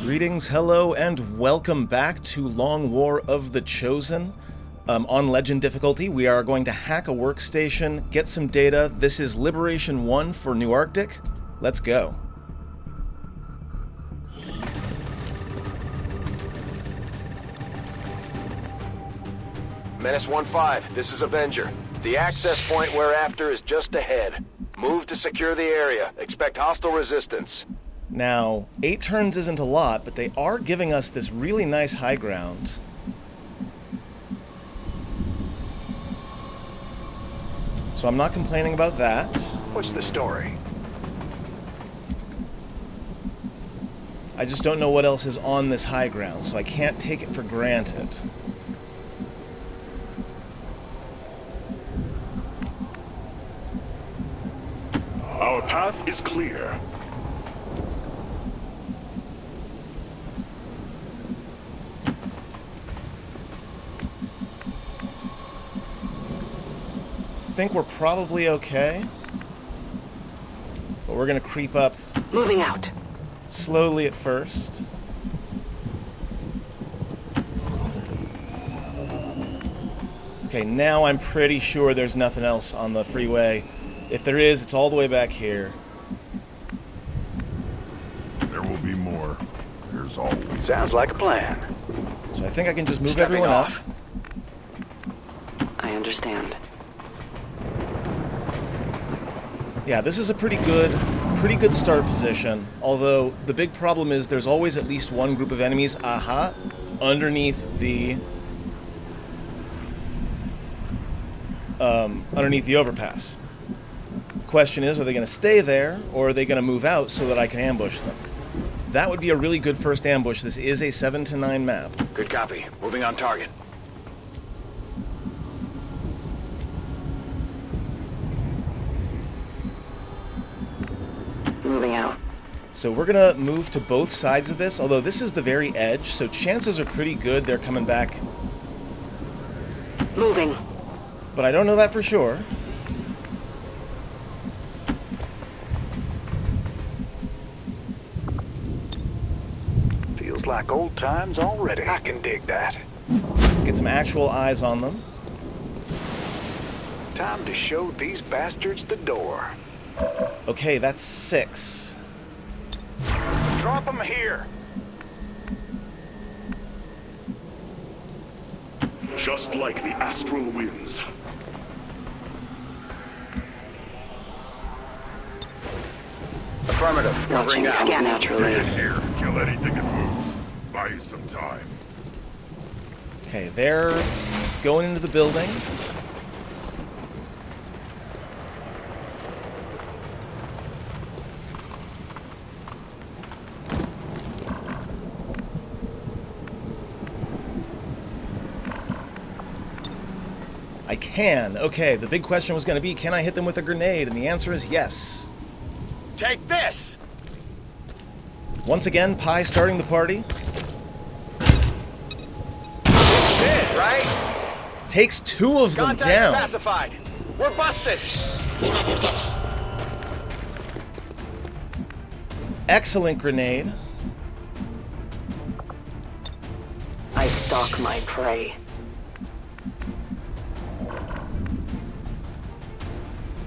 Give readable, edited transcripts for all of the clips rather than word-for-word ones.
Greetings, hello, and welcome back to Long War of the Chosen. On Legend difficulty, we are going to hack a workstation, get some data. This is Liberation 1 for New Arctic. Let's go. Menace 1-5, this is Avenger. The access point we're after is just ahead. Move to secure the area. Expect hostile resistance. Now, 8 turns isn't a lot, but they are giving us this really nice high ground. So I'm not complaining about that. What's the story? I just don't know what else is on this high ground, so I can't take it for granted. Our path is clear. I think we're probably okay, but we're gonna creep up Moving out. slowly at first. Okay, now I'm pretty sure there's nothing else on the freeway. If there is, it's all the way back here. There will be more. There's always. Sounds like a plan. So I think I can just move Stepping everyone off. up. I understand. Yeah, this is a pretty good start position. Although the big problem is there's always at least one group of enemies, underneath the overpass. The question is, are they going to stay there, or are they going to move out so that I can ambush them? That would be a really good first ambush. This is a 7-9 map. Good copy. Moving on target. Moving out. So we're going to move to both sides of this, although this is the very edge, so chances are pretty good they're coming back. Moving. But I don't know that for sure. Feels like old times already. I can dig that. Let's get some actual eyes on them. Time to show these bastards the door. Okay, that's 6. Drop them here. Just like the astral winds. Affirmative. Watching Covering the out. scan Get naturally. in here. Kill anything that moves. Buy you some time. Okay, they're going into the building. I can. Okay, the big question was going to be, can I hit them with a grenade? And the answer is yes. Take this! Once again, Pi starting the party. Dead, right? Takes 2 of them Contact down. pacified. We're busted. Excellent grenade. I stalk my prey.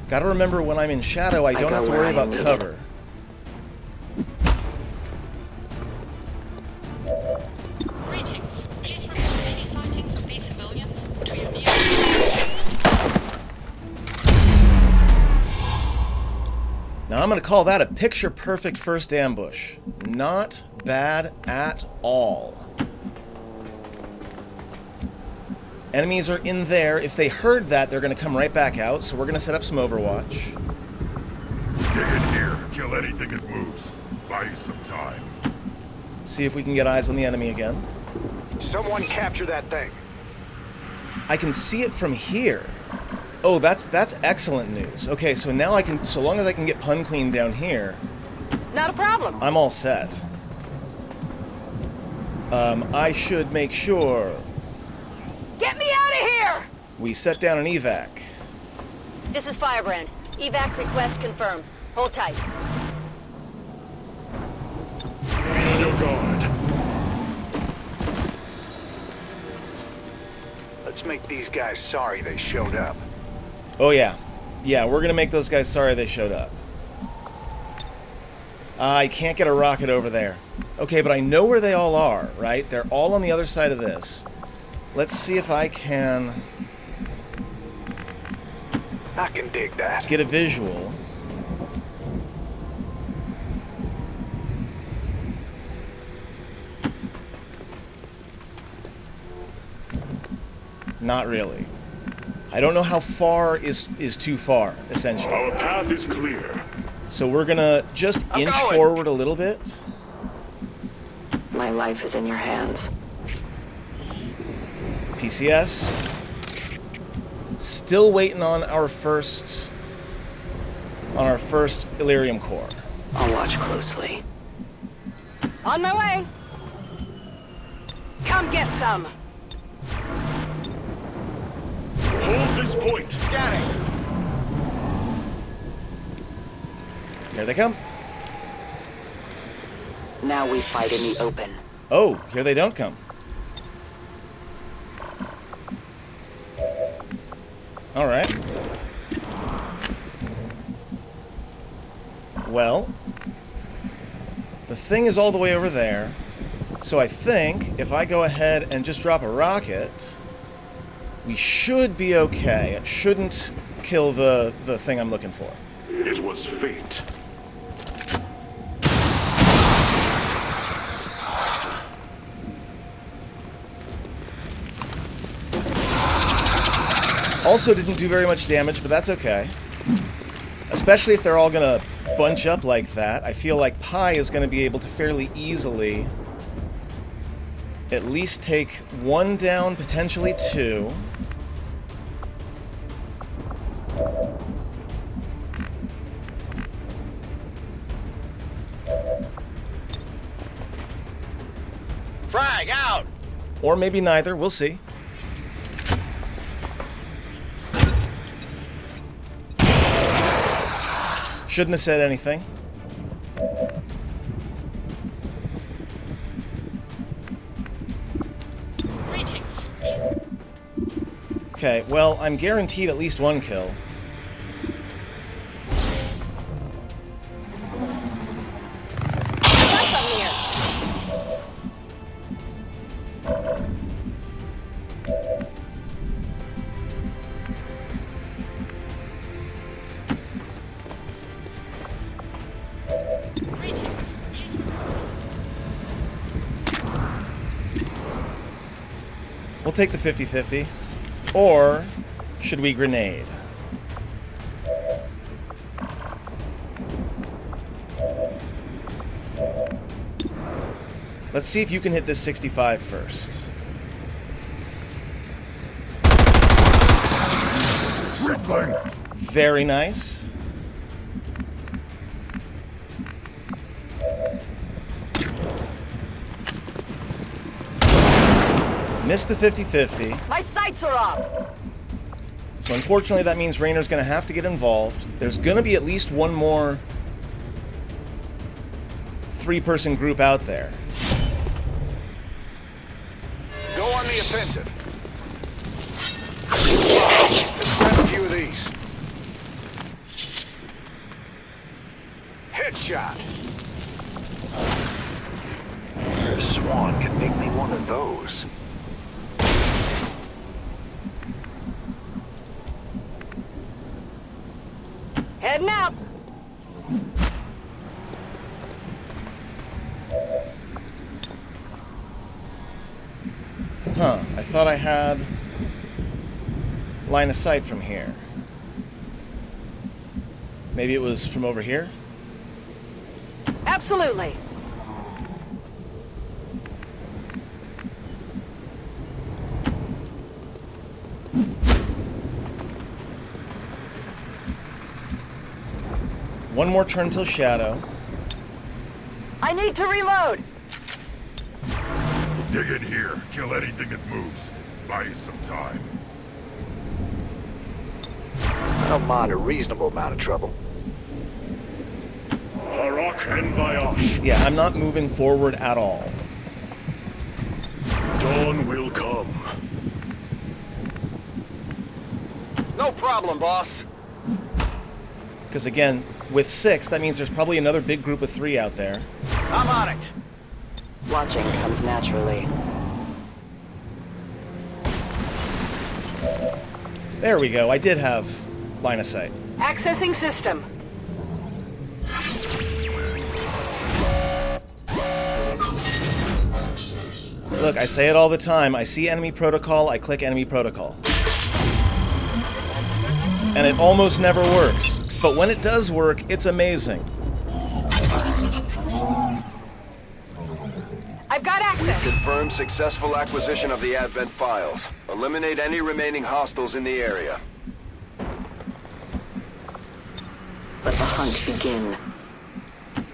Gotta remember, when I'm in shadow, I don't go have to where worry I about need it. cover. Greetings. Please report any sightings of these civilians between me Now I'm gonna call that a picture-perfect first ambush. Not bad at all. Enemies are in there. If they heard that, they're gonna come right back out, so we're gonna set up some Overwatch. Stay in here. Kill anything that moves. Buy you some time. See if we can get eyes on the enemy again. Someone capture that thing. I can see it from here. Oh, that's excellent news. Okay, so now I can, so long as I can get Pun Queen down here, Not a problem. I'm all set. I should make sure Get me out of here! we set down an evac. This is Firebrand. Evac request confirmed. Hold tight. Be on your guard. Let's make these guys sorry they showed up. Oh, yeah. Yeah, we're gonna make those guys sorry they showed up. I can't get a rocket over there. Okay, but I know where they all are, right? They're all on the other side of this. Let's see if I can I can dig that. get a visual. Not really. I don't know how far is too far, essentially. Our path is clear. So we're gonna just inch forward a little bit. My life is in your hands. PCS. Still waiting on our first Illyrium core. I'll watch closely. On my way! Come get some! Hold this point. Scanning. Here they come. Now we fight in the open. Oh, here they don't come. All right. Well, the thing is all the way over there. So I think if I go ahead and just drop a rocket, we should be okay. It shouldn't kill the thing I'm looking for. It was fate. Also didn't do very much damage, but that's okay. Especially if they're all gonna bunch up like that. I feel like Pi is gonna be able to fairly easily at least take one down, potentially two. Frag out! Or maybe neither, we'll see. Shouldn't have said anything. Greetings. Okay, well, I'm guaranteed at least one kill. Got some here! Greetings. Please report. We'll take the 50-50. Or should we grenade? Let's see if you can hit this 65 first. Rippling! Very nice. Missed the 50-50. My sights are up! So unfortunately that means Raynor's going to have to get involved. There's going to be at least one more three-person group out there. Go on the offensive. Let's grab a few of these. Headshot. Chris Swan can make me one of those. Heading out! Huh, I thought I had line of sight from here. Maybe it was from over here? Absolutely! One more turn till Shadow. I need to reload! Dig in here. Kill anything that moves. Buy you some time. I don't mind a reasonable amount of trouble. Harak and Bayash. Yeah, I'm not moving forward at all. Dawn will come. No problem, boss. Because again, with 6, that means there's probably another big group of 3 out there. I'm on it. Watching comes naturally. There we go. I did have line of sight. Accessing system. Look, I say it all the time. I see enemy protocol, I click enemy protocol. And it almost never works. But when it does work, it's amazing. I've got access. Confirm successful acquisition of the Advent files. Eliminate any remaining hostiles in the area. Let the hunt begin.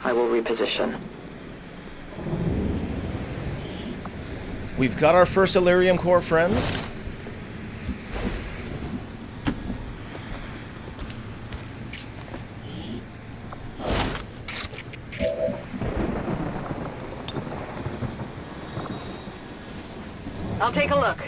I will reposition. We've got our first Illyrium Core friends. I'll take a look.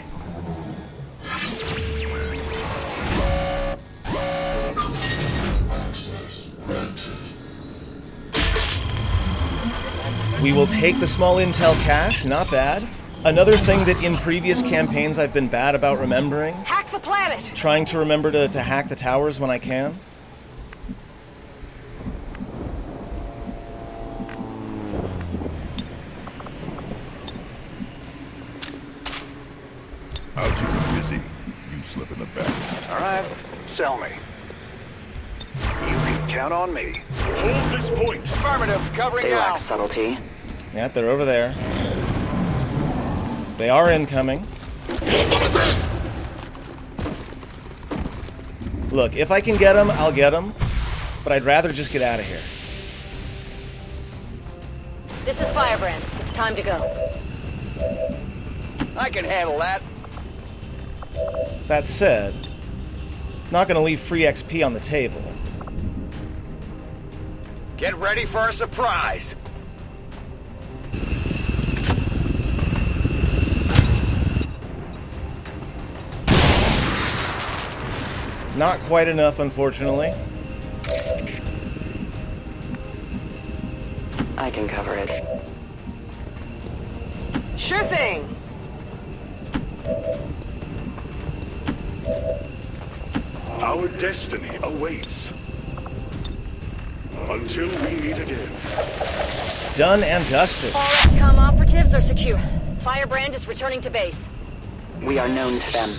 We will take the small intel cache, not bad. Another thing that in previous campaigns I've been bad about remembering. Hack the planet! Trying to remember to hack the towers when I can. I'll keep you busy. You slip in the back. All right, sell me. You can count on me. Hold this point. Affirmative, covering They now. lack subtlety. Yeah, they're over there. They are incoming. Look, if I can get them, I'll get them. But I'd rather just get out of here. This is Firebrand. It's time to go. I can handle that. That said, not gonna leave free XP on the table. Get ready for a surprise. Not quite enough, unfortunately. I can cover it. Sure thing! Our destiny awaits. Until we meet again. Done and dusted. All XCOM operatives are secure. Firebrand is returning to base. We are known to them.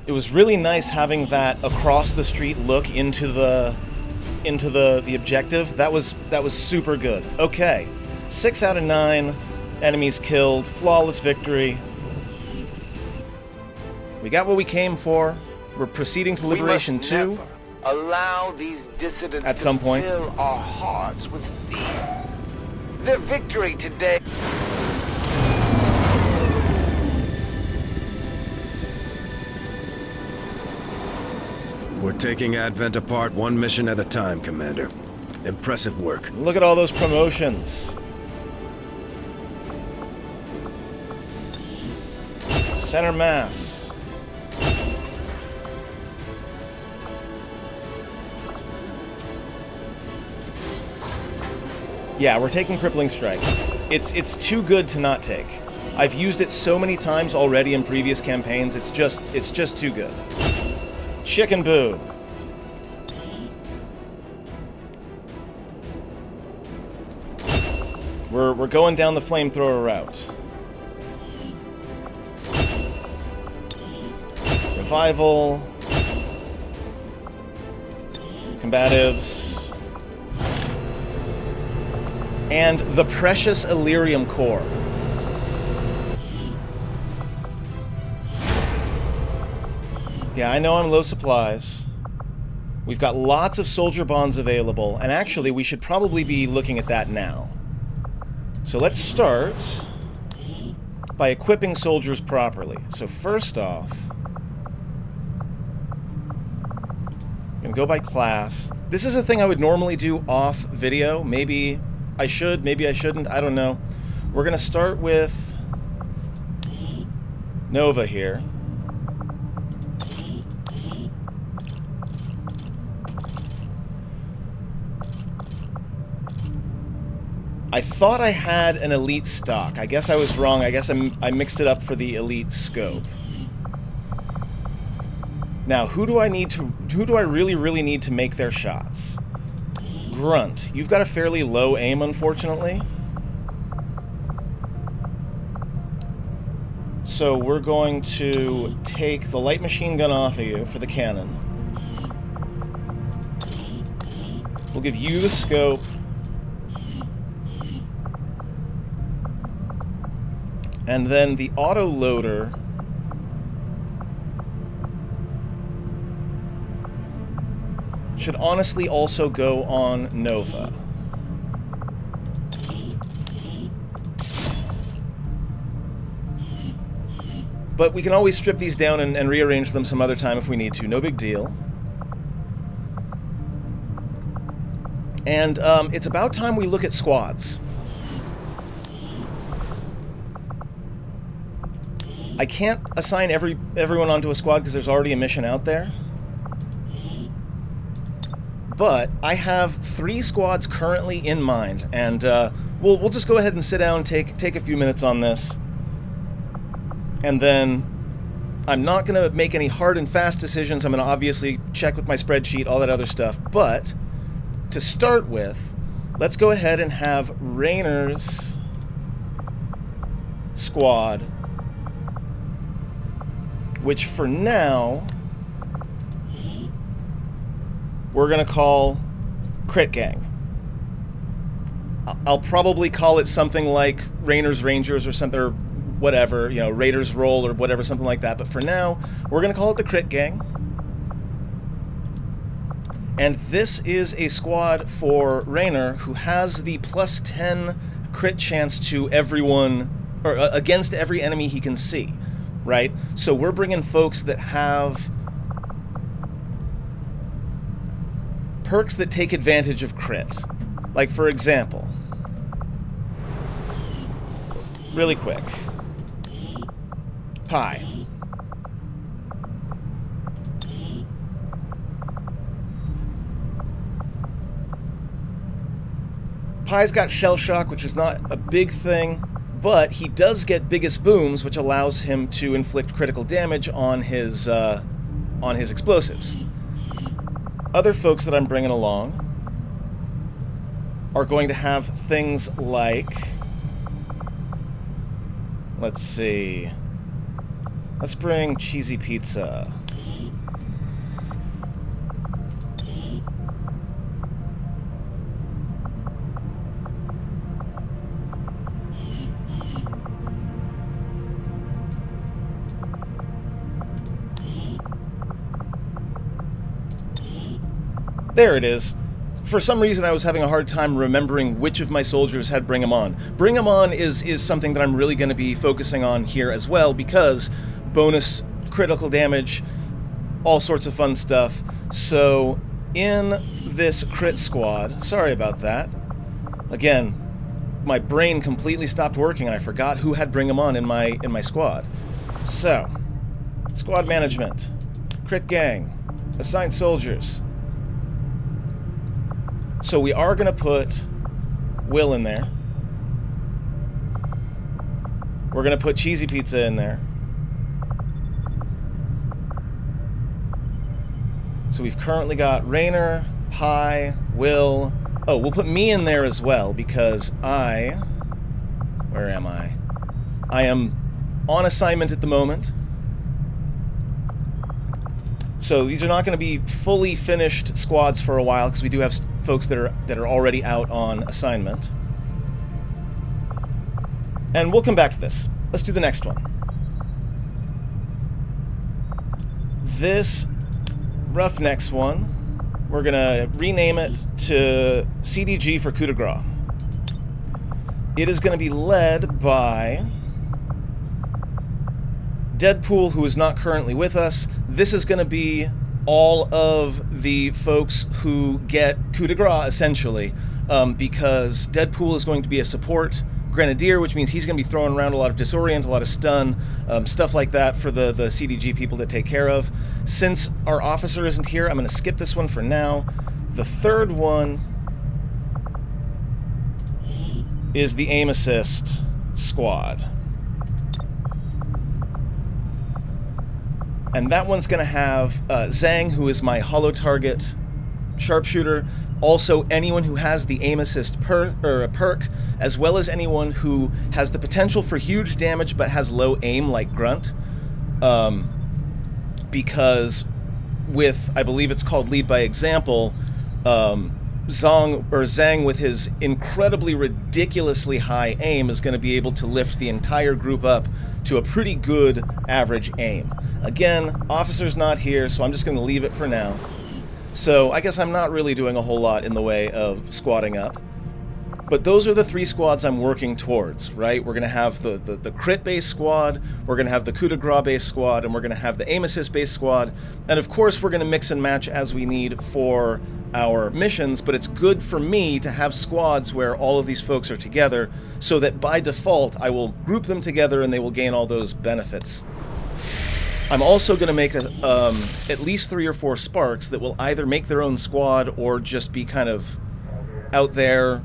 It was really nice having that across the street look into the objective. That was super good. Okay. 6 out of 9 enemies killed. Flawless victory. We got what we came for. We're proceeding to Liberation 2. Never allow these dissidents At some point. to fill our hearts with fear. Their victory today. We're taking Advent apart one mission at a time, Commander. Impressive work. Look at all those promotions. Center mass. Yeah, we're taking Crippling Strike. It's too good to not take. I've used it so many times already in previous campaigns, it's just too good. Chicken Boo. We're going down the flamethrower route. Revival. Combatives. And the precious Illyrium Core. Yeah, I know I'm low supplies. We've got lots of soldier bonds available, and actually we should probably be looking at that now. So let's start by equipping soldiers properly. So first off, I'm gonna go by class. This is a thing I would normally do off video. Maybe I should, maybe I shouldn't, I don't know. We're gonna start with Nova here. I thought I had an elite stock. I guess I was wrong. I guess I mixed it up for the elite scope. Now, who do I really need to make their shots? Grunt. You've got a fairly low aim, unfortunately. So we're going to take the light machine gun off of you for the cannon. We'll give you the scope. And then the auto loader should honestly also go on Nova. But we can always strip these down and rearrange them some other time if we need to. No big deal. And it's about time we look at squads. I can't assign everyone onto a squad because there's already a mission out there. But I have 3 squads currently in mind, and we'll just go ahead and sit down, take a few minutes on this. And then I'm not going to make any hard and fast decisions. I'm going to obviously check with my spreadsheet, all that other stuff. But to start with, let's go ahead and have Raynor's squad, which for now we're going to call Crit Gang. I'll probably call it something like Raynor's Rangers or something, or whatever, you know, Raiders Roll or whatever, something like that. But for now, we're going to call it the Crit Gang. And this is a squad for Raynor, who has the plus 10 crit chance to everyone, or against every enemy he can see, right? So we're bringing folks that have perks that take advantage of crit. Like, for example, really quick, Pi. Pi's got Shell Shock, which is not a big thing, but he does get Biggest Booms, which allows him to inflict critical damage on his explosives. Other folks that I'm bringing along are going to have things like, let's see, let's bring Cheesy Pizza. There it is. For some reason, I was having a hard time remembering which of my soldiers had Bring 'em On. Bring 'em On is something that I'm really going to be focusing on here as well, because bonus critical damage, all sorts of fun stuff. So in this crit squad, sorry about that. Again, my brain completely stopped working and I forgot who had Bring 'em On in my squad. So, squad management, Crit Gang, assigned soldiers. So we are going to put Will in there. We're going to put Cheesy Pizza in there. So we've currently got Raynor, Pi, Will. Oh, we'll put me in there as well because where am I? I am on assignment at the moment. So these are not going to be fully finished squads for a while because we do have folks that are already out on assignment. And we'll come back to this. Let's do the next one. This Roughnecks one, we're going to rename it to CDG for Coup de Grace. It is going to be led by Deadpool, who is not currently with us. This is going to be all of the folks who get Coup de Grace, essentially, because Deadpool is going to be a support Grenadier, which means he's going to be throwing around a lot of Disorient, a lot of stun, stuff like that for the CDG people to take care of. Since our officer isn't here, I'm going to skip this one for now. The third one is the aim assist squad. And that one's going to have Zhang, who is my holo target sharpshooter. Also, anyone who has the aim assist perk, as well as anyone who has the potential for huge damage but has low aim, like Grunt. Because with, I believe it's called Lead by Example, Zhang, with his incredibly ridiculously high aim, is going to be able to lift the entire group up to a pretty good average aim. Again, Officer's not here, so I'm just going to leave it for now. So I guess I'm not really doing a whole lot in the way of squadding up. But those are the 3 squads I'm working towards, right? We're going to have the crit-based squad, we're going to have the coup de grace-based squad, and we're going to have the aim assist-based squad. And of course, we're going to mix and match as we need for our missions, but it's good for me to have squads where all of these folks are together, so that by default, I will group them together and they will gain all those benefits. I'm also going to make at least 3 or 4 sparks that will either make their own squad or just be kind of out there,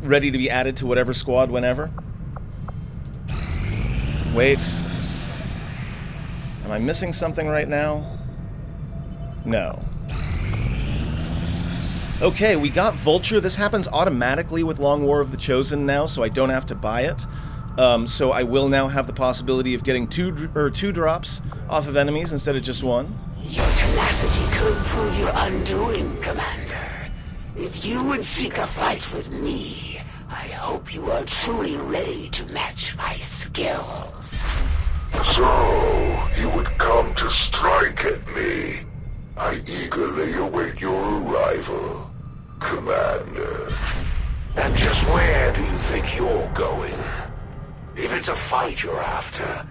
ready to be added to whatever squad whenever. Wait. Am I missing something right now? No. Okay, we got Vulture. This happens automatically with Long War of the Chosen now, so I don't have to buy it. So I will now have the possibility of getting two drops off of enemies instead of just 1. Your tenacity could prove your undoing, Commander. If you would seek a fight with me, I hope you are truly ready to match my skills. So, you would come to strike at me. I eagerly await your arrival, Commander. And just where do you think you're going? If it's a fight you're after,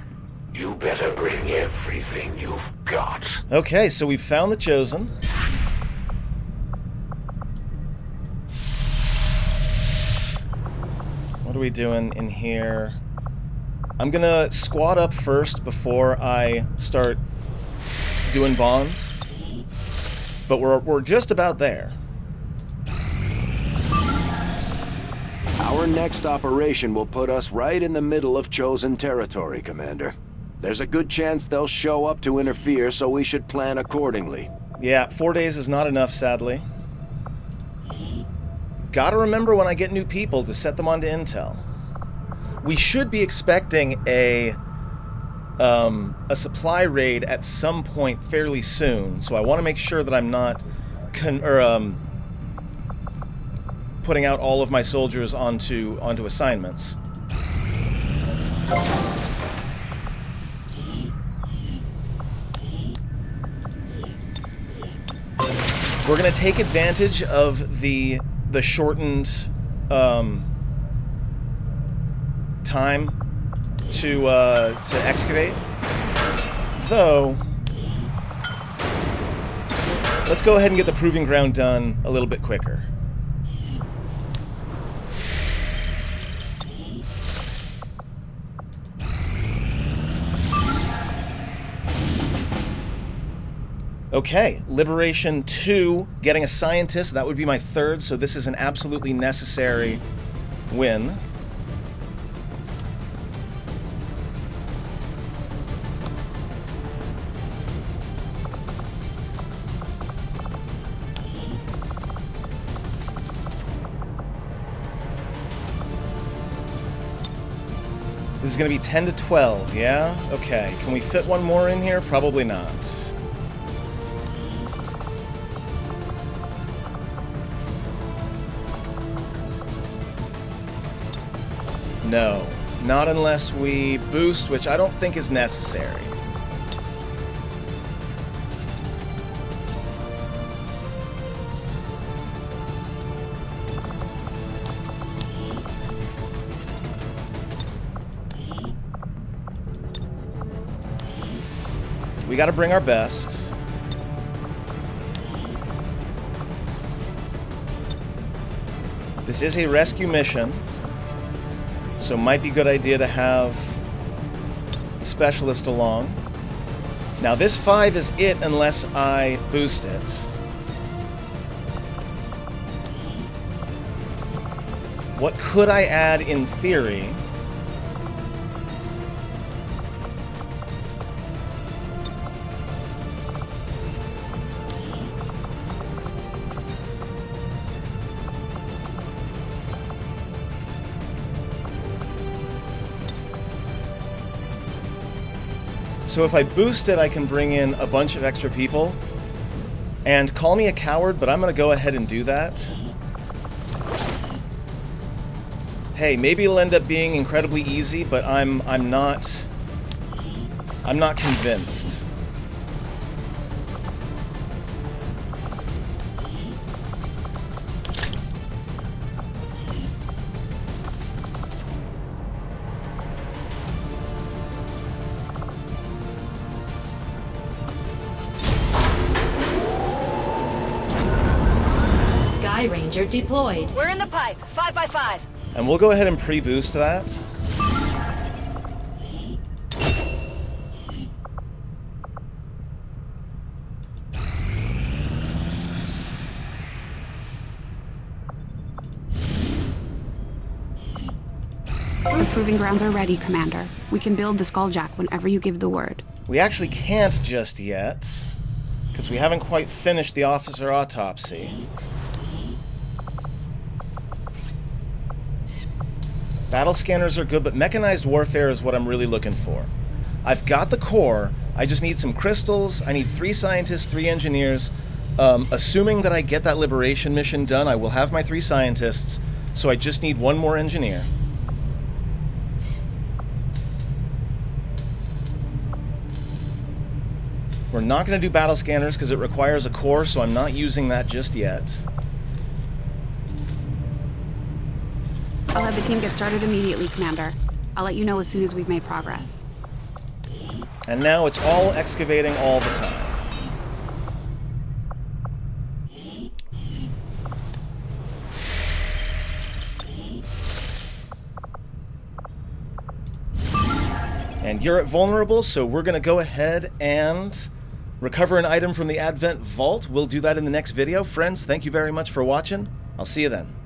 you better bring everything you've got. Okay, so we've found the Chosen. What are we doing in here? I'm gonna squad up first before I start doing bonds. But we're just about there. Our next operation will put us right in the middle of Chosen territory, Commander. There's a good chance they'll show up to interfere, so we should plan accordingly. Yeah, 4 days is not enough, sadly. Gotta remember when I get new people to set them onto intel. We should be expecting a supply raid at some point fairly soon, so I want to make sure that I'm not putting out all of my soldiers onto assignments. We're going to take advantage of the shortened time to excavate. Though, let's go ahead and get the proving ground done a little bit quicker. Okay, Liberation 2, getting a scientist, that would be my 3rd, so this is an absolutely necessary win. This is going to be 10 to 12, yeah? Okay, can we fit one more in here? Probably not. No, not unless we boost, which I don't think is necessary. We gotta bring our best. This is a rescue mission, so it might be a good idea to have the specialist along. Now this 5 is it unless I boost it. What could I add in theory? So if I boost it, I can bring in a bunch of extra people. And call me a coward, but I'm going to go ahead and do that. Hey, maybe it'll end up being incredibly easy, but I'm not convinced. Sky Ranger deployed. We're in the pipe. 5 by 5. And we'll go ahead and pre-boost that. The proving grounds are ready, Commander. We can build the Skulljack whenever you give the word. We actually can't just yet, because we haven't quite finished the officer autopsy. Battle scanners are good, but mechanized warfare is what I'm really looking for. I've got the core, I just need some crystals, I need 3 scientists, 3 engineers. Assuming that I get that liberation mission done, I will have my 3 scientists, so I just need 1 more engineer. We're not going to do battle scanners because it requires a core, so I'm not using that just yet. I'll have the team get started immediately, Commander. I'll let you know as soon as we've made progress. And now it's all excavating all the time. And you're at vulnerable, so we're going to go ahead and recover an item from the Advent Vault. We'll do that in the next video. Friends, thank you very much for watching. I'll see you then.